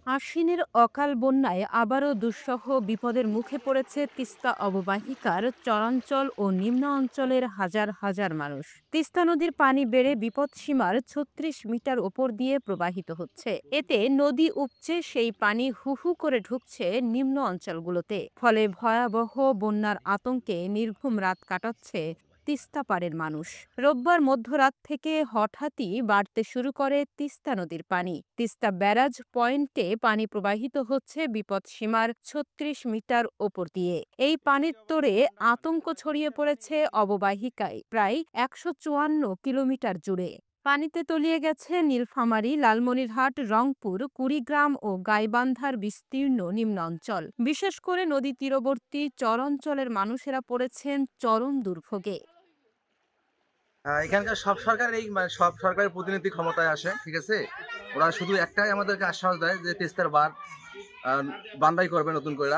আশ্বিনের অকাল বন্যায় আবারও দুঃসহ বিপদের মুখে পড়েছে তিস্তা অববাহিকার চরাঞ্চল ও নিম্ন অঞ্চলের হাজার হাজার মানুষ। তিস্তা নদীর পানি বেড়ে বিপদসীমার ৩৬ মিটার ওপর দিয়ে প্রবাহিত হচ্ছে। এতে নদী উপচে সেই পানি হু হু করে ঢুকছে নিম্ন অঞ্চলগুলোতে। ফলে ভয়াবহ বন্যার আতঙ্কে নির্ঘুম রাত কাটাচ্ছে তিস্তা পাড়ের মানুষ। রোববার মধ্যরাত থেকে হঠাৎই বাড়তে শুরু করে তিস্তা নদীর পানি। তিস্তা ব্যারাজ পয়েন্টে পানি প্রবাহিত হচ্ছে বিপদসীমার ৩৬ মিটার ওপর দিয়ে। এই পানির তোড়ে আতঙ্ক ছড়িয়ে পড়েছে অববাহিকায় প্রায় ১৫৪ কিলোমিটার জুড়ে। পানিতে তলিয়ে গেছে নীলফামারী, লালমনিরহাট, রংপুর, কুড়িগ্রাম ও গাইবান্ধার বিস্তীর্ণ নিম্ন অঞ্চল। বিশেষ করে নদী তীরবর্তী চরাঞ্চলের মানুষেরা পড়েছেন চরম দুর্ভোগে। এখানকার সব সরকার সব সরকারের প্রতিনিধি ক্ষমতায় আসে, ঠিক আছে। ওরা শুধু একটাই আমাদেরকে আশ্বাস দেয় যে তিস্তার বান্ধাই করবে নতুন করে।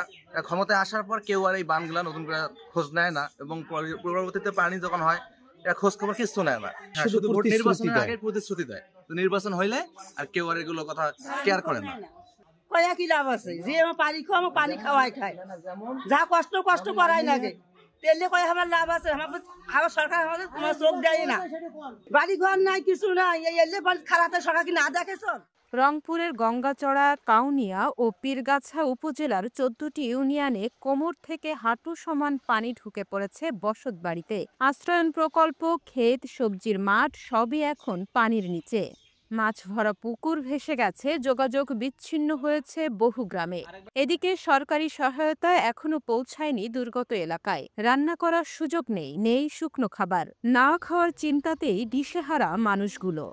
ক্ষমতায় আসার পর কেউ আর এই বানগুলা নতুন করে খোঁজ নেয় না, এবং পরবর্তীতে পানি যখন হয় এরা খোঁজ খবর কিছু নেয় না। শুধু ভোট নির্বাচনের আগে প্রতিশ্রুতি দেয়, তো নির্বাচন হইলে আর কেউ আর এগুলো কথা কেয়ার করে না। কয়া কি লাভ আছে? যে আমার পানি খাওয়া, আমার পানি খাওয়াই খায়, যা কষ্ট কষ্ট করাই লাগে। তেলে কয়ে আমার লাভ আছে? আমার সরকার আমাদের কোনো চোখ দেয় না, বাড়ি ঘর নাই, কিছু নাই। এই এলে খারাপ সরকার কি না দেখেছ? রংপুরের গঙ্গাচড়া, কাউনিয়া ও পীরগাছা উপজেলার ১৪টি ইউনিয়নে কোমর থেকে হাঁটু সমান পানি ঢুকে পড়েছে বসতবাড়িতে। আশ্রয়ণ প্রকল্প, ক্ষেত, সবজির মাঠ সবই এখন পানির নিচে। মাছ ভরা পুকুর ভেসে গেছে, যোগাযোগ বিচ্ছিন্ন হয়েছে বহু গ্রামে। এদিকে সরকারি সহায়তা এখনো পৌঁছায়নি দুর্গত এলাকায়। রান্না করার সুযোগ নেই, নেই শুকনো খাবার। না খাওয়ার চিন্তাতেই দিশেহারা মানুষগুলো।